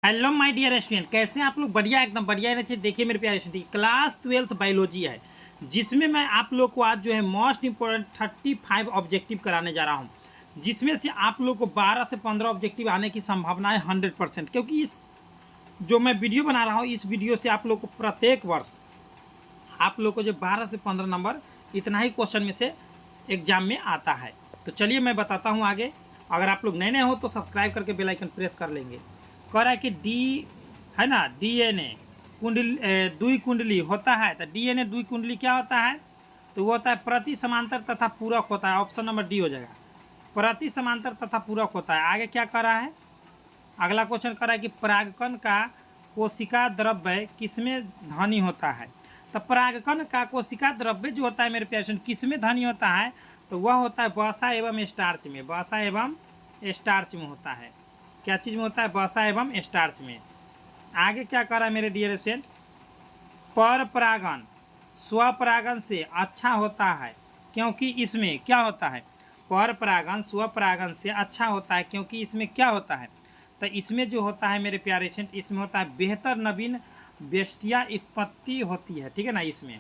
Hello my dear student, कैसे हैं आप लोग? बढ़िया, एकदम बढ़िया रहना चाहिए। देखिए मेरे प्यारे स्टूडेंट, क्लास 12th बायोलॉजी है, जिसमें मैं आप लोग को आज जो है मोस्ट इंपॉर्टेंट 35 ऑब्जेक्टिव कराने जा रहा हूं, जिसमें से आप लोग को 12 से 15 ऑब्जेक्टिव आने की संभावना है 100%। क्योंकि इस जो मैं वीडियो बना रहा हूँ, इस वीडियो से आप लोग को प्रत्येक वर्ष आप लोग को जो 12 से 15 नंबर इतना ही क्वेश्चन में से एग्जाम में आता है। तो चलिए मैं बताता हूँ आगे। अगर आप लोग नए नए हो तो सब्सक्राइब करके बेल आइकन प्रेस कर लेंगे। कह रहा है कि डी है ना, डीएनए कुंडली द्वि कुंडली होता है। तो डीएनए द्वि कुंडली क्या होता है? तो वो होता है प्रति समांतर तथा पूरक होता है। ऑप्शन नंबर डी हो जाएगा, प्रति समांतर तथा पूरक होता है। आगे क्या कर रहा है? अगला क्वेश्चन कर रहा है कि परागकण का कोशिका द्रव्य किसमें धनी होता है? तो परागकण का कोशिका द्रव्य जो होता है मेरे प्यारे स्टूडेंट, किसमें धनी होता है? तो वह होता है वसा एवं स्टार्च में। वसा एवं स्टार्च में होता है। क्या चीज़ में होता है? वसा एवं स्टार्च में। आगे क्या कर रहा है मेरे डियर स्टूडेंट? पर परागण स्वपरागण से अच्छा होता है, क्योंकि इसमें क्या होता है? पर परागण स्वपरागण से अच्छा होता है, क्योंकि इसमें क्या होता है? तो इसमें जो होता है मेरे प्यारे स्टूडेंट, इसमें होता है बेहतर नवीन बेस्टिया उत्पत्ति होती है। ठीक है ना, इसमें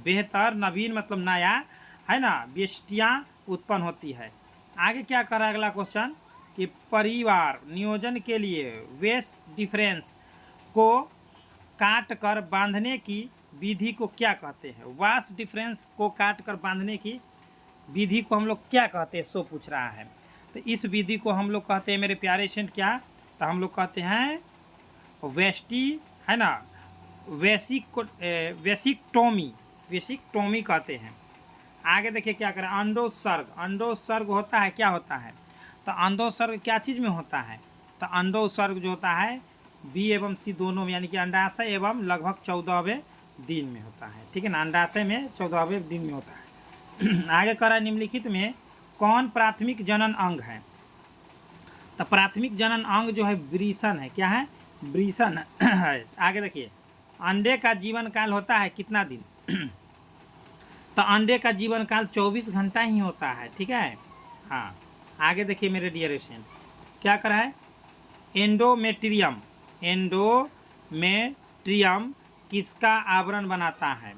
बेहतर नवीन मतलब नया है ना, बेस्टिया उत्पन्न होती है। आगे क्या कर रहा है अगला क्वेश्चन कि परिवार नियोजन के लिए वेस्ट डिफरेंस को काट कर बांधने की विधि को क्या कहते हैं? वास डिफरेंस को काट कर बांधने की विधि को हम लोग क्या कहते हैं, सो पूछ रहा है। तो इस विधि को हम लोग कहते हैं मेरे प्यारे स्टूडेंट क्या? तो हम लोग कहते हैं वेस्टी है ना, वेसिकटोमी, वेसिकटोमी कहते हैं। आगे देखिए क्या करें, अंडोत्सर्ग। अंडोत्सर्ग होता है, क्या होता है? तो अंडोत्सर्ग क्या चीज़ में होता है? तो अंडोत्सर्ग जो होता है बी एवं सी दोनों में, यानी कि अंडाशय एवं लगभग 14वें दिन में होता है। ठीक है ना, अंडाशय में 14वें दिन में होता है। आगे करा निम्नलिखित में कौन प्राथमिक जनन अंग है? तो प्राथमिक जनन अंग जो है वृषण है। क्या है? वृषण है। आगे देखिए, अंडे का जीवन काल होता है कितना दिन? तो अंडे का जीवन काल 24 घंटा ही होता है। ठीक है, हाँ। आगे देखिए मेरे डियर स्टूडेंट, क्या करा है? एंडोमेट्रियम। एंडोमेट्रियम किसका आवरण बनाता है?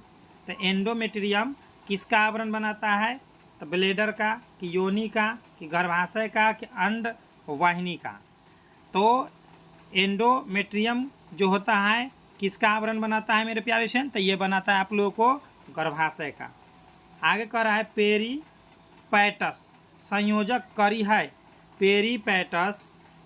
तो एंडोमेट्रियम किसका आवरण बनाता है? तो ब्लेडर का, कि योनि का, कि गर्भाशय का, कि अंड वाहिनी का? तो एंडोमेट्रियम जो होता है किसका आवरण बनाता है मेरे प्यारे स्टूडेंट? तो ये बनाता है आप लोगों को गर्भाशय का। आगे कह रहा है पेरीपैटस संयोजक करी है। पेरीपैटस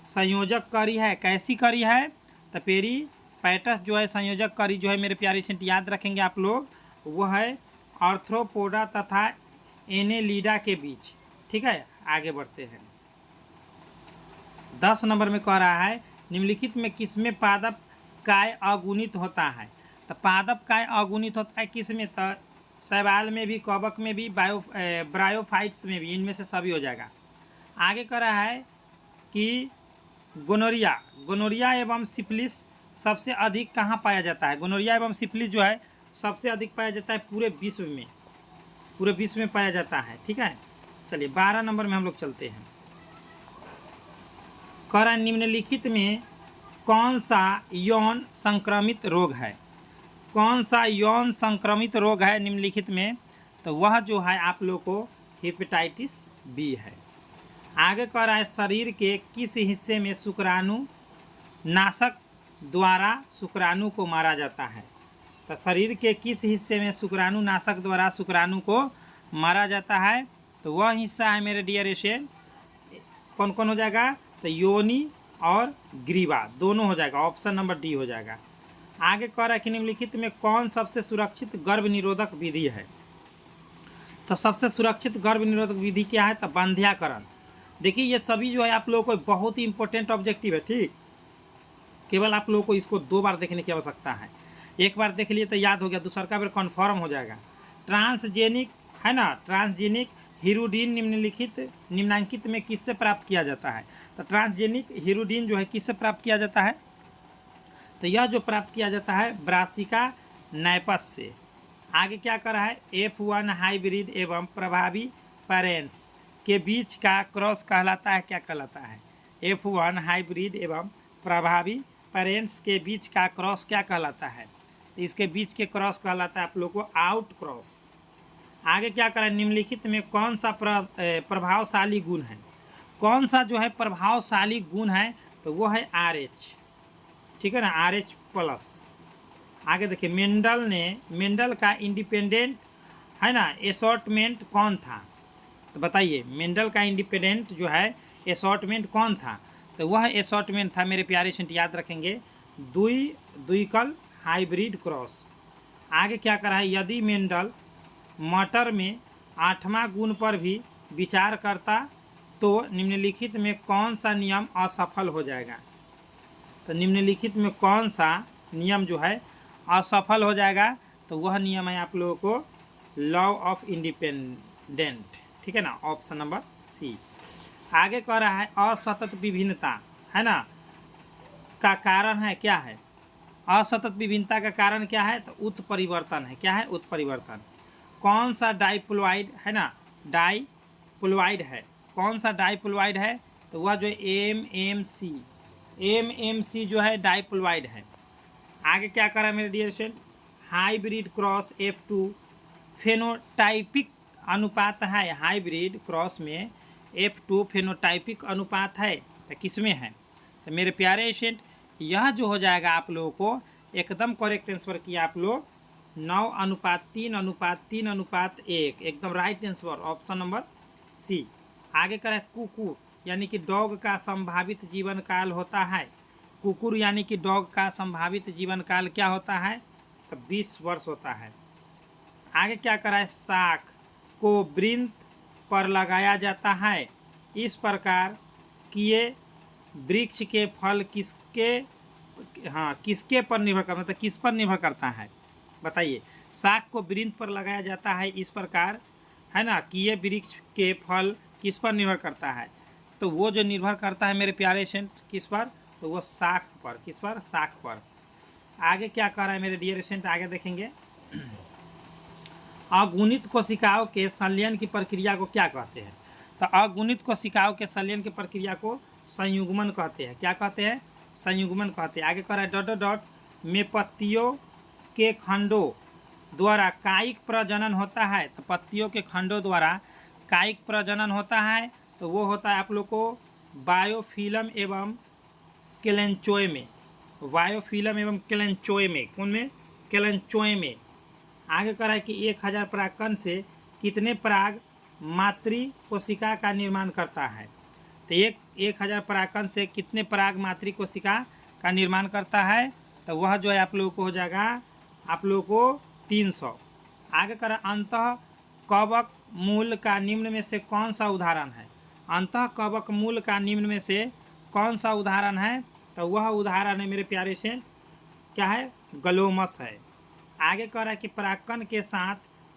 संयोजक करी है, कैसी करी है? तो पेरीपैटस जो है संयोजक करी जो है मेरे प्यारे स्टूडेंट, याद रखेंगे आप लोग, वो है आर्थ्रोपोडा तथा एनेलिडा के बीच। ठीक है, आगे बढ़ते हैं। 10 नंबर में कह रहा है निम्नलिखित में किसमें पादप काय अगुणित होता है? तो पादप काय अगुणित होता है किसमें? तो शैवाल में भी, कवक में भी, ब्रायोफाइट्स में भी, इनमें से सभी हो जाएगा। आगे कह रहा है कि गोनोरिया, गोनोरिया एवं सिफिलिस सबसे अधिक कहाँ पाया जाता है? गोनोरिया एवं सिफिलिस जो है सबसे अधिक पाया जाता है पूरे विश्व में, पूरे विश्व में पाया जाता है। ठीक है, चलिए 12 नंबर में हम लोग चलते हैं। कह रहा है निम्नलिखित में कौन सा यौन संक्रमित रोग है? कौन सा यौन संक्रमित रोग है निम्नलिखित में? तो वह जो है आप लोग को हेपेटाइटिस बी है। आगे कह रहा है शरीर के किस हिस्से में शुक्राणु नाशक द्वारा शुक्राणु को मारा जाता है? तो शरीर के किस हिस्से में शुक्राणु नाशक द्वारा शुक्राणु को मारा जाता है? तो वह हिस्सा है मेरे डियर स्टूडेंट, कौन कौन हो जाएगा? तो योनि और ग्रीवा दोनों हो जाएगा। ऑप्शन नंबर डी हो जाएगा। आगे कह रहा है कि निम्नलिखित में कौन सबसे सुरक्षित गर्भ निरोधक विधि है? तो सबसे सुरक्षित गर्भ निरोधक विधि क्या है? तो बांध्याकरण। देखिए ये सभी जो है आप लोगों को बहुत ही इंपॉर्टेंट ऑब्जेक्टिव है। ठीक, केवल आप लोगों को इसको 2 बार देखने की आवश्यकता है। एक बार देख लिए तो याद हो गया, दूसरा का बार कन्फर्म हो जाएगा। ट्रांसजेनिक है ना, ट्रांसजेनिक हीरोडीन निम्नांकित में किससे प्राप्त किया जाता है? तो ट्रांसजेनिक हीरोडीन जो है किससे प्राप्त किया जाता है? तो यह जो प्राप्त किया जाता है ब्रासिका नाइपस से। आगे क्या कर रहा है? F1 हाइब्रिड एवं प्रभावी पेरेंट्स के बीच का क्रॉस कहलाता है, क्या कहलाता है? F1 हाइब्रिड एवं प्रभावी पेरेंट्स के बीच का क्रॉस क्या कहलाता है? तो इसके बीच के क्रॉस कहलाता है आप लोग को आउट क्रॉस। आगे क्या करें, निम्नलिखित में कौन सा प्रभावशाली गुण है? कौन सा जो है प्रभावशाली गुण है? तो वो है RH, ठीक है ना, RH प्लस। आगे देखिए, मेंडल का इंडिपेंडेंट है ना असॉर्टमेंट कौन था? तो बताइए, मेंडल का इंडिपेंडेंट जो है असॉर्टमेंट कौन था? तो वह असॉर्टमेंट था मेरे प्यारे स्टूडेंट, याद रखेंगे, द्विकल हाइब्रिड क्रॉस। आगे क्या करा है, यदि मेंडल मटर में 8वां गुण पर भी विचार करता तो निम्नलिखित में कौन सा नियम असफल हो जाएगा? तो निम्नलिखित में कौन सा नियम जो है असफल हो जाएगा? तो वह नियम है आप लोगों को लॉ ऑफ इंडिपेंडेंट, ठीक है ना, ऑप्शन नंबर सी। आगे कह रहा है असतत विभिन्नता है ना का कारण है, क्या है? असतत विभिन्नता का कारण क्या है? तो उत्परिवर्तन है। क्या है? उत्परिवर्तन। कौन सा डाइप्लोइड है ना, डाइप्लोइड है, कौन सा डाइप्लोइड है? तो वह जो एमएमसी जो है डाइप्लोइड है। आगे क्या करा मेरे dear student, hybrid cross F2 phenotypic अनुपात है। हाइब्रिड क्रॉस में F2 फेनोटाइपिक अनुपात है, तो किस में है? तो मेरे प्यारे स्टूडेंट, यह जो हो जाएगा आप लोगों को एकदम करेक्ट आंसर किया आप लोग 9:3:3:1, एकदम right answer, option number C. आगे करें कुकुर यानी कि डॉग का संभावित जीवन काल होता है। कुकुर यानी कि डॉग का संभावित जीवन काल क्या होता है? तो 20 वर्ष होता है। आगे क्या करा है, शाख को वृंत पर लगाया जाता है। इस प्रकार किए वृक्ष के फल किसके पर निर्भर करता है? मतलब किस पर निर्भर करता है? बताइए, शाख को वृंत पर लगाया जाता है इस प्रकार है ना कि ये वृक्ष के फल किस पर निर्भर करता है? तो वो जो निर्भर करता है मेरे प्यारे स्टूडेंट किस पर? तो वो शाख पर। किस पर? शाख पर। आगे क्या कर रहा है मेरे डियर स्टूडेंट, आगे देखेंगे, अगुणित कोशिकाओं के संलयन की प्रक्रिया को क्या कहते हैं? तो अगुणित कोशिकाओं के संलयन की प्रक्रिया को संयुग्मन कहते हैं। क्या कहते हैं? संयुग्मन कहते हैं। आगे कर रहा है डॉट डॉट में पत्तियों के खंडों द्वारा कायिक प्रजनन होता है। तो पत्तियों के खंडों द्वारा कायिक प्रजनन होता है, तो वो होता है आप लोग को बायोफिल्म एवं केलेंचोए में। बायोफिल्म एवं केलेंचोए में, कौन में? केलेंचोए में। आगे कह रहा है कि 1000 परागकण से कितने पराग मातृ कोशिका का निर्माण करता है? तो 1000 परागकण से कितने पराग मातृ कोशिका का निर्माण करता है? तो वह जो है आप लोगों को हो जाएगा आप लोगों को 300। आगे कर अंतः कवक मूल का निम्न में से कौन सा उदाहरण है? अंतः कवक मूल का निम्न में से कौन सा उदाहरण है? तो वह उदाहरण है मेरे प्यारे से क्या है? ग्लोमस है। आगे कह रहा है कि परागकण के साथ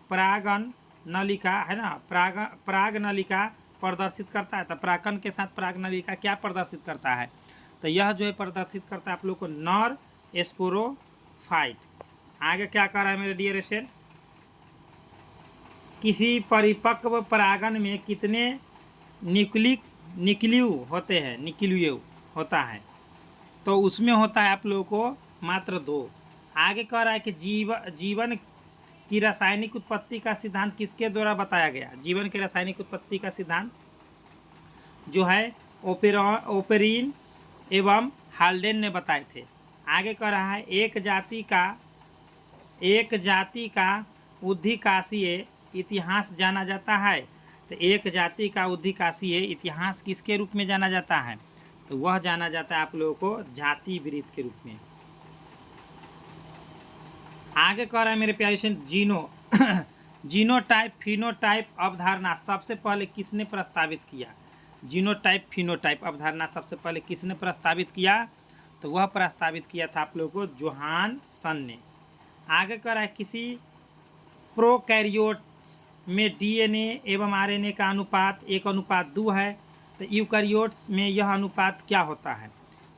परागन नलिका है ना, पराग नलिका प्रदर्शित करता है। तो परागकण के साथ पराग नलिका क्या प्रदर्शित करता है? तो यह जो है प्रदर्शित करता है आप लोग को नर स्पोरोफाइट। आगे क्या कह रहा है मेरे डियर स्टूडेंट, किसी परिपक्व परागन में कितने न्यूक्लियु होते हैं? न्यूक्लियु होता है, तो उसमें होता है आप लोगों को मात्र 2। आगे कह रहा है कि जीवन की रासायनिक उत्पत्ति का सिद्धांत किसके द्वारा बताया गया? जीवन की रासायनिक उत्पत्ति का सिद्धांत जो है ओपेरिन एवं हाल्डेन ने बताए थे। आगे कह रहा है एक जाति का उद्धिकाशीय इतिहास जाना जाता है। तो एक जाति का उद्धिकाशीय इतिहास किसके रूप में जाना जाता है? तो वह जाना जाता है आप लोगों को जाति वृत्त के रूप में। आगे कह रहा है मेरे प्यारे से जीनोटाइप फिनोटाइप अवधारणा सबसे पहले किसने प्रस्तावित किया? जीनोटाइप फिनोटाइप अवधारणा सबसे पहले किसने प्रस्तावित किया? तो वह प्रस्तावित किया था आप लोगों को जोहानसन ने। आगे कह रहा है किसी प्रोकैरियोट्स में डीएनए एवं आरएनए का अनुपात 1:2 है। तो यूकैरियोट्स में यह अनुपात क्या होता है?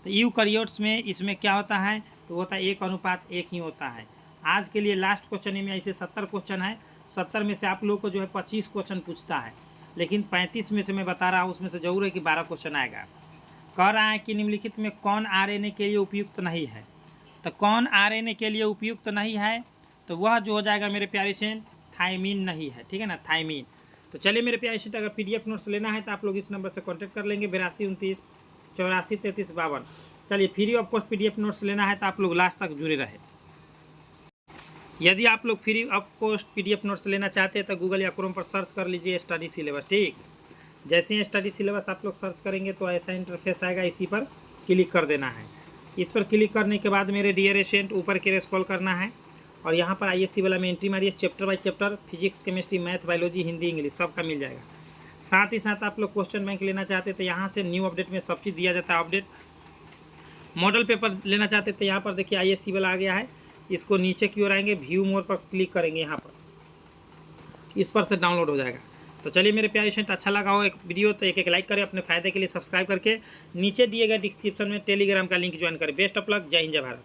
तो यूकैरियोट्स में इसमें क्या होता है? तो होता है 1:1 ही होता है। आज के लिए लास्ट क्वेश्चन में ऐसे 70 क्वेश्चन है। 70 में से आप लोगों को जो है 25 क्वेश्चन पूछता है, लेकिन 35 में से मैं बता रहा हूँ उसमें से जरूर है कि 12 क्वेश्चन आएगा। कह रहा है कि निम्नलिखित में कौन आरएनए के लिए उपयुक्त नहीं है। तो कौन आरएनए के लिए उपयुक्त नहीं है, तो वह जो हो जाएगा मेरे प्यारे स्टूडेंट थायमीन नहीं है, ठीक है ना, थायमीन। तो चलिए मेरे प्यारे स्टूडेंट, अगर पीडीएफ नोट्स लेना है तो आप लोग इस नंबर से कॉन्टैक्ट कर लेंगे 8229 843352। चलिए free of cost PDF notes लेना है तो आप लोग लास्ट तक जुड़े रहे। यदि आप लोग free of cost PDF notes लेना चाहते हैं तो गूगल या क्रोम पर सर्च कर लीजिए स्टडी सिलेबस, ठीक। जैसे ही स्टडी सिलेबस आप लोग सर्च करेंगे तो ऐसा इंटरफेस आएगा, इसी पर क्लिक कर देना है। इस पर क्लिक करने के बाद मेरे डियर स्टूडेंट ऊपर की ओर स्क्रॉल करना है और यहाँ पर आईएससी वाला में एंट्री मारिए, chapter by chapter physics chemistry math biology Hindi English सबका मिल जाएगा। साथ ही साथ आप लोग क्वेश्चन बैंक लेना चाहते तो यहाँ से न्यू अपडेट में सब चीज़ दिया जाता है अपडेट। मॉडल पेपर लेना चाहते तो यहाँ पर देखिए आईएससी वाला आ गया है, इसको नीचे की ओर आएंगे, व्यू मोर पर क्लिक करेंगे, यहाँ पर इस पर से डाउनलोड हो जाएगा। तो चलिए मेरे प्यारे स्टूडेंट, अच्छा लगा हो एक वीडियो तो एक लाइक करें, अपने फ़ायदे के लिए सब्सक्राइब करके नीचे दिए गए डिस्क्रिप्शन में टेलीग्राम का लिंक ज्वाइन करें। बेस्ट ऑफ लक, जय हिंद जय भारत।